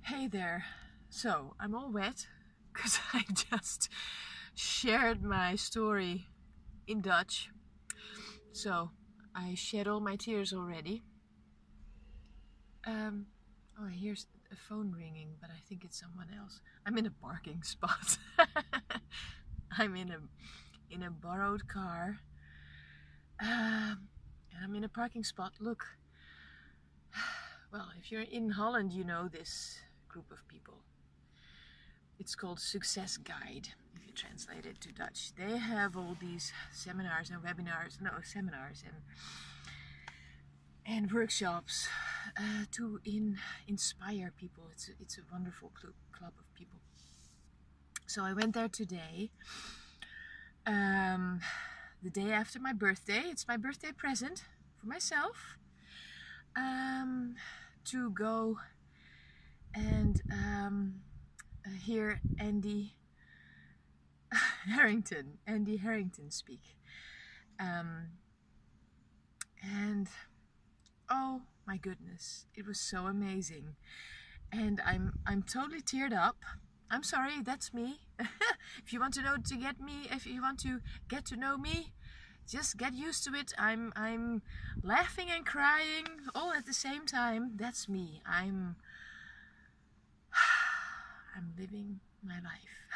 Hey there. So I'm all wet because I just shared my story in Dutch. So I shed all my tears already. Oh, here's a phone ringing, but I think it's someone else. I'm in a parking spot. I'm in a borrowed car. And I'm in a parking spot. Look. Well, if you're in Holland, you know this group of people. It's called Success Guide, if you translate it to Dutch. They have all these seminars and webinars, and workshops to inspire people. It's a wonderful club of people. So I went there today, the day after my birthday. It's my birthday present for myself, to go and hear Andy Harrington speak. And oh my goodness, it was so amazing. And I'm totally teared up. I'm sorry, that's me. If you want to get to know me, just get used to it. I'm laughing and crying all at the same time. That's me. I'm living my life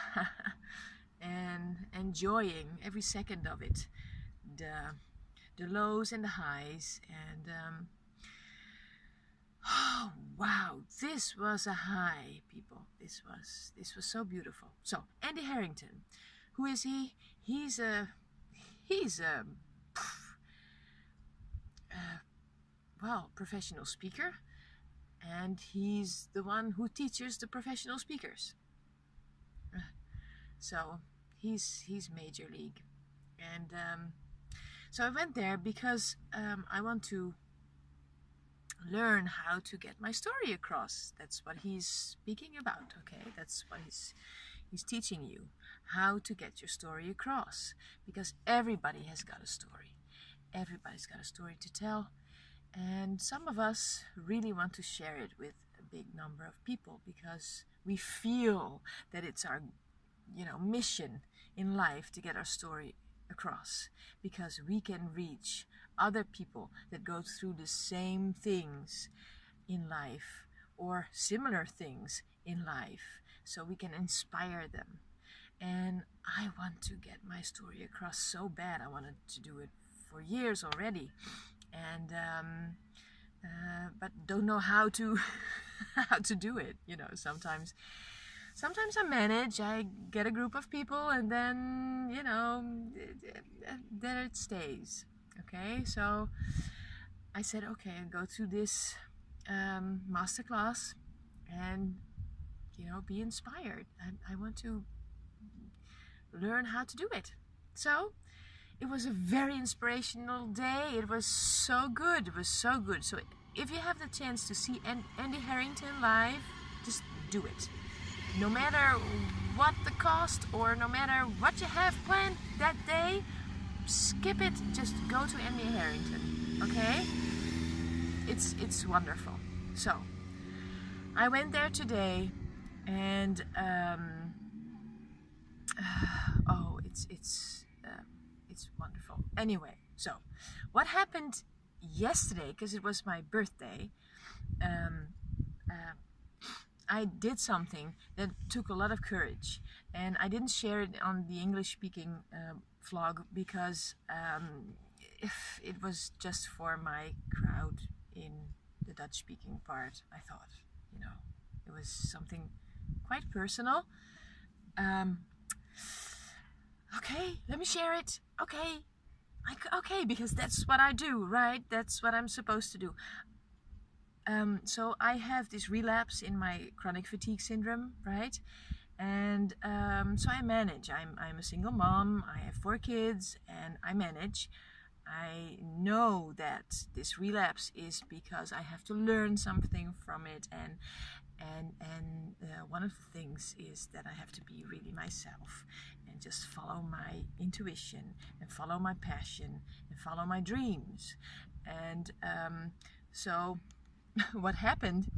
and enjoying every second of it, the lows and the highs. And oh wow, this was a high, people. This was so beautiful. So Andy Harrington, who is he? He's a professional speaker, and he's the one who teaches the professional speakers. So he's major league. And so I went there because I want to learn how to get my story across. That's what he's speaking about, okay? That's what he's teaching you, how to get your story across. Because everybody has got a story. Everybody's got a story to tell. And some of us really want to share it with a big number of people because we feel that it's our, mission in life to get our story across, because we can reach other people that go through the same things in life or similar things in life, so we can inspire them. And I want to get my story across so bad. I wanted to do it for years already, and but don't know how to do it. Sometimes I manage. I get a group of people, and then then it stays. Okay, so I said, okay, I'll go to this masterclass and be inspired. I want to learn how to do it. So it was a very inspirational day. It was so good. So if you have the chance to see Andy Harrington live, just do it. No matter what the cost, or no matter what you have planned that day, skip it. Just go to Andy Harrington, okay? It's wonderful. So I went there today, and it's wonderful. Anyway, so what happened yesterday, because it was my birthday, I did something that took a lot of courage, and I didn't share it on the English speaking vlog because if it was just for my crowd in the Dutch speaking part. I thought, it was something quite personal. Okay, let me share it. Okay, because that's what I do, right? That's what I'm supposed to do. So I have this relapse in my chronic fatigue syndrome, right? And so I manage. I'm a single mom. I have 4 kids, and I manage. I know that this relapse is because I have to learn something from it, and one of the things is that I have to be really myself and just follow my intuition and follow my passion and follow my dreams. And so what happened,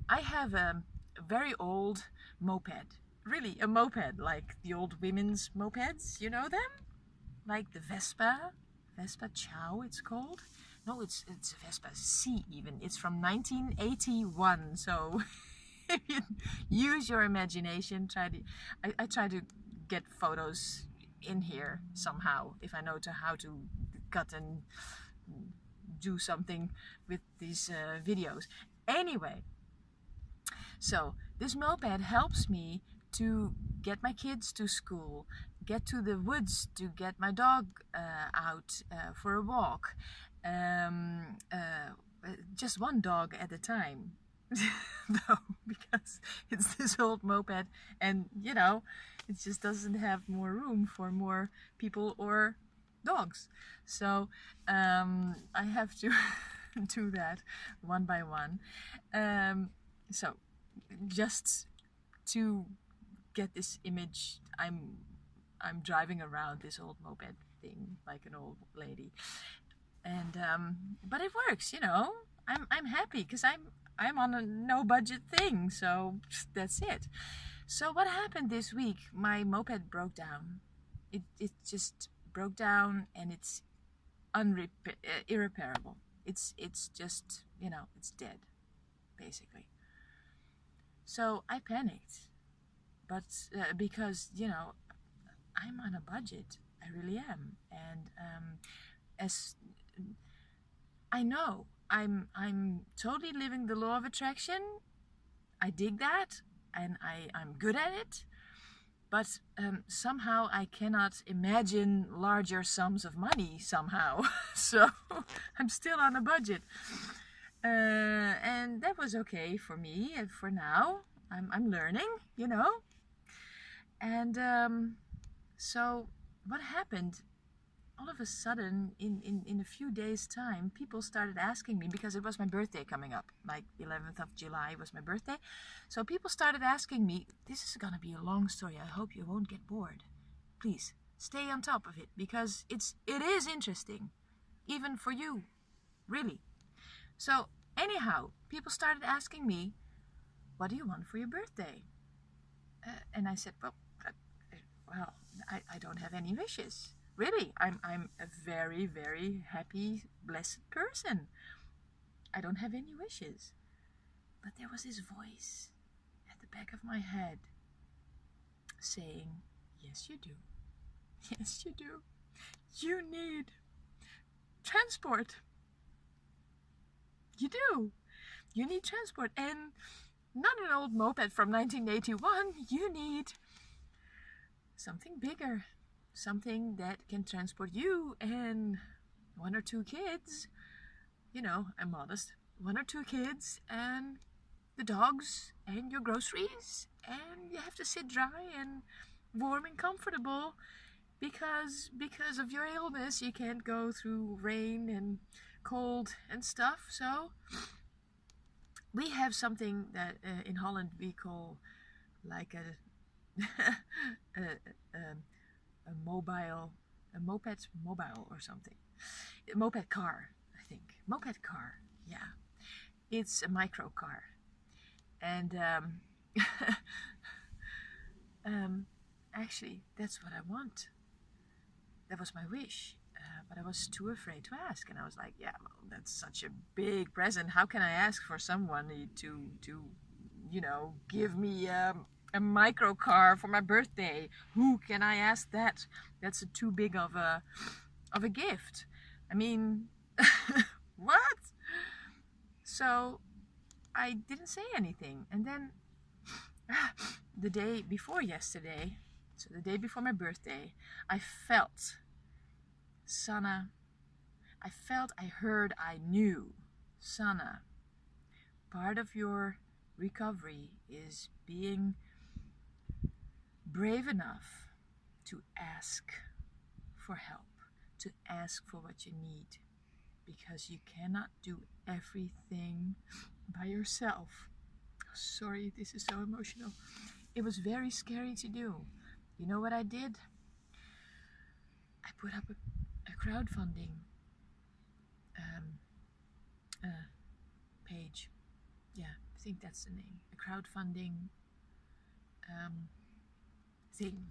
I have a very old moped. Really, a moped, like the old women's mopeds, you know them? Like the Vespa Chow it's called. No, it's a Vespa C even. It's from 1981, so if you use your imagination, I try to get photos in here somehow, if I know how to cut and do something with these videos. Anyway, so this moped helps me to get my kids to school, get to the woods to get my dog out for a walk. Just one dog at a time. Though, because it's this old moped, and you know, it just doesn't have more room for more people or dogs. So I have to do that one by one. So just to get this image, I'm driving around this old moped thing like an old lady, and but it works, you know. I'm happy because I'm on a no budget thing, so that's it. So what happened this week? My moped broke down. It just broke down, and it's irreparable. It's just, you know, it's dead, basically. So I panicked, but because, you know, I'm on a budget. I really am, and as I know, I'm totally living the law of attraction. I dig that, and I'm good at it. But somehow I cannot imagine larger sums of money somehow. So I'm still on a budget. And that was okay for me and for now. I'm learning, you know. And so what happened? All of a sudden, in a few days' time, people started asking me, because it was my birthday coming up, like 11th of July was my birthday. So people started asking me, this is going to be a long story. I hope you won't get bored. Please, stay on top of it, because it is interesting, even for you, really. So anyhow, people started asking me, what do you want for your birthday? And I said, well, I don't have any wishes. Really, I'm a very, very happy, blessed person. I don't have any wishes. But there was this voice at the back of my head saying, yes, you do. Yes, you do. You need transport. You do. You need transport. And not an old moped from 1981. You need something bigger. Something that can transport you and one or two kids. You know, I'm modest. One or two kids and the dogs and your groceries, and you have to sit dry and warm and comfortable because of your illness. You can't go through rain and cold and stuff. So we have something that in Holland we call like a moped mobile or something. A moped car, I think. Moped car, yeah. It's a micro car. And actually, that's what I want. That was my wish. But I was too afraid to ask. And I was like, yeah, well, that's such a big present. How can I ask for someone to you know, give me a micro car for my birthday? Who can I ask that? That's too big of a gift. I mean, what? So I didn't say anything. And then the day before yesterday, so the day before my birthday, I felt, Sanna, I heard, I knew, Sanna, part of your recovery is being brave enough to ask for help, to ask for what you need, because you cannot do everything by yourself. Sorry, this is so emotional. It was very scary to do. You know what I did? I put up a crowdfunding page. Yeah, think that's the name, a crowdfunding thing.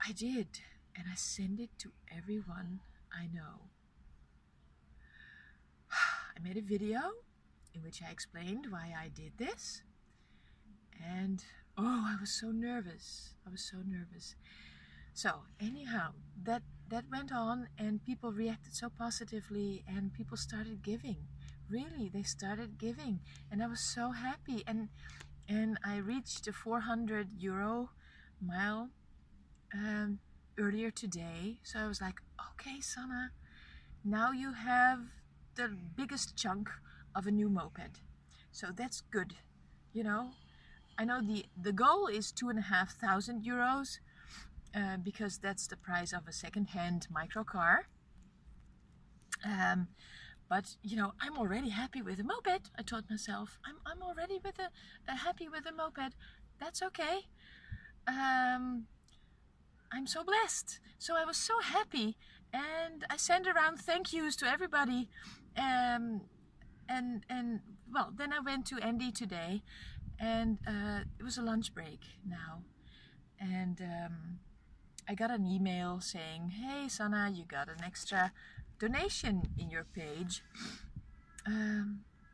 I did, and I sent it to everyone I know. I made a video in which I explained why I did this, and I was so nervous. So anyhow, that went on, and people reacted so positively, and people started giving. Really, they started giving, and I was so happy. And I reached the 400 euro mile earlier today. So I was like, okay, Sanna, now you have the biggest chunk of a new moped. So that's good, you know. I know the goal is 2,500 euros because that's the price of a second-hand micro car. But you know, I'm already happy with a moped. I told myself, I'm already with happy with a moped. That's okay. I'm so blessed. So I was so happy, and I sent around thank yous to everybody. And well, then I went to Andy today, and it was a lunch break now, and I got an email saying, "Hey, Sanna, you got an extra donation in your page."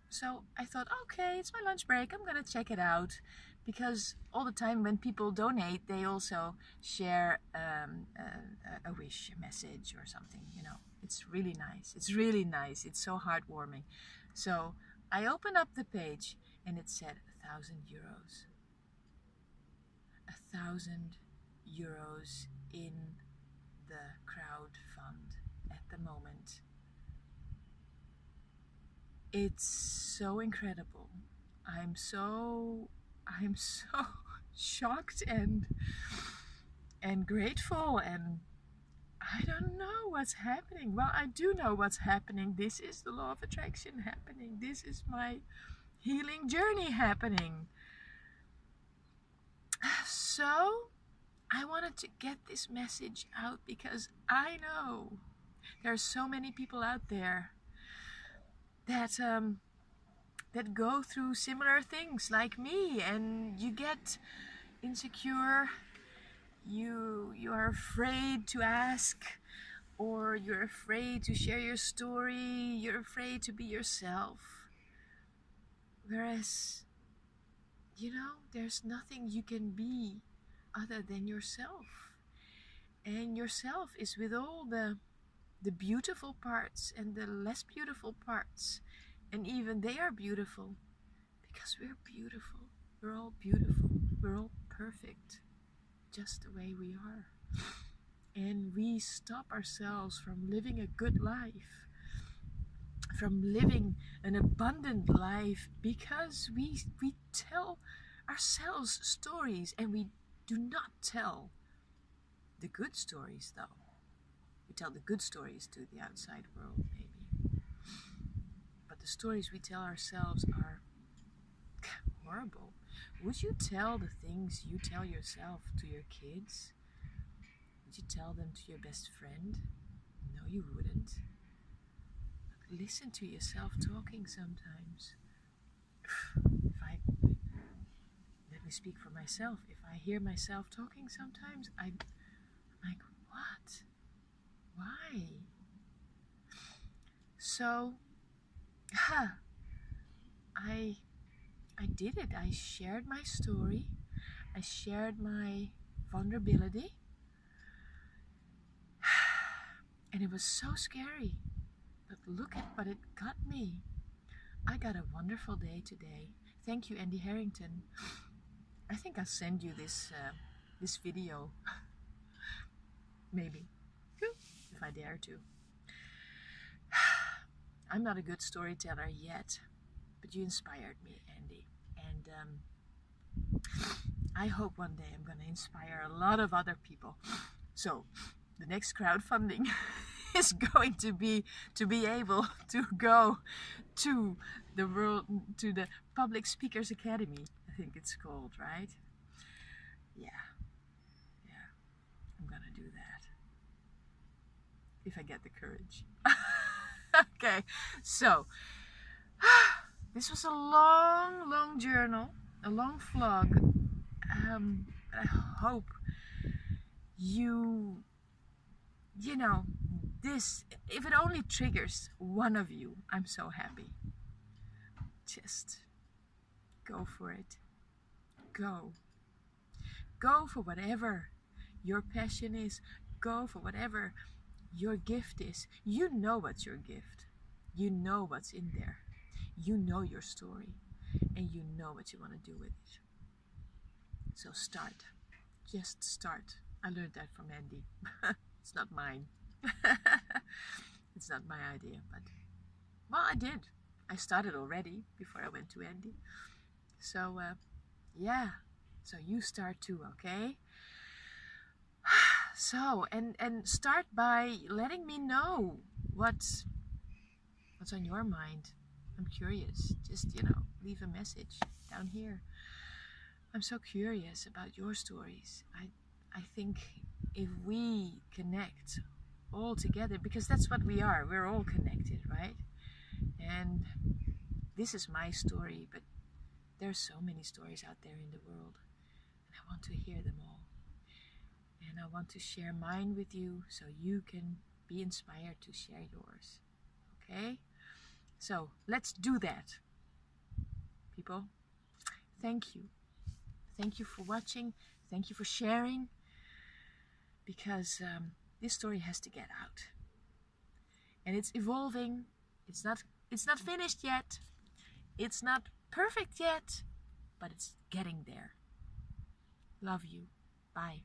So I thought, okay, it's my lunch break. I'm gonna check it out, because all the time when people donate, they also share a wish, a message, or something. You know, it's really nice. It's really nice. It's so heartwarming. So I opened up the page, and it said 1,000 euros. 1,000 euros in the crowd fund at the moment. It's so incredible. I'm so shocked and grateful, and I don't know what's happening. Well, I do know what's happening. This is the law of attraction happening. This is my healing journey happening. So I wanted to get this message out, because I know there are so many people out there that go through similar things like me, and you get insecure, you are afraid to ask, or you're afraid to share your story, you're afraid to be yourself. Whereas, you know, there's nothing you can be other than yourself. And yourself is with all the beautiful parts and the less beautiful parts. And even they are beautiful, because we're beautiful. We're all beautiful. We're all perfect, just the way we are. And we stop ourselves from living a good life, from living an abundant life, because we tell ourselves stories, and we do not tell the good stories, though. We tell the good stories to the outside world, maybe. But the stories we tell ourselves are horrible. Would you tell the things you tell yourself to your kids? Would you tell them to your best friend? No, you wouldn't. Listen to yourself talking sometimes. Let me speak for myself. If I hear myself talking sometimes, I'm like, what? Why? So, I did it. I shared my story. I shared my vulnerability. And it was so scary. But look at what it got me. I got a wonderful day today. Thank you, Andy Harrington. I think I'll send you this video. Maybe. If I dare to. I'm not a good storyteller yet, but you inspired me, Andy. And I hope one day I'm going to inspire a lot of other people. So the next crowdfunding is going to be able to go to the Public Speakers Academy, I think it's called, right? Yeah, I'm going to do that. If I get the courage. Okay, so This was a long, long journal, a long vlog. I hope you know, this, if it only triggers one of you, I'm so happy. Just go for it. Go. Go for whatever your passion is. Go for whatever your gift is. You know what's your gift. You know what's in there. You know your story. And you know what you want to do with it. So start. Just start. I learned that from Andy. It's not mine. It's not my idea, but well, I did. I started already before I went to Andy. So yeah. So you start too, okay? So and start by letting me know what's on your mind. I'm curious. Just, leave a message down here. I'm so curious about your stories. I think if we connect all together, because that's what we are, we're all connected, right? And this is my story, but there's so many stories out there in the world, and I want to hear them all. And I want to share mine with you so you can be inspired to share yours. Okay? So let's do that, people. Thank you. Thank you for watching. Thank you for sharing. Because this story has to get out. And it's evolving. It's not finished yet. It's not perfect yet. But it's getting there. Love you. Bye.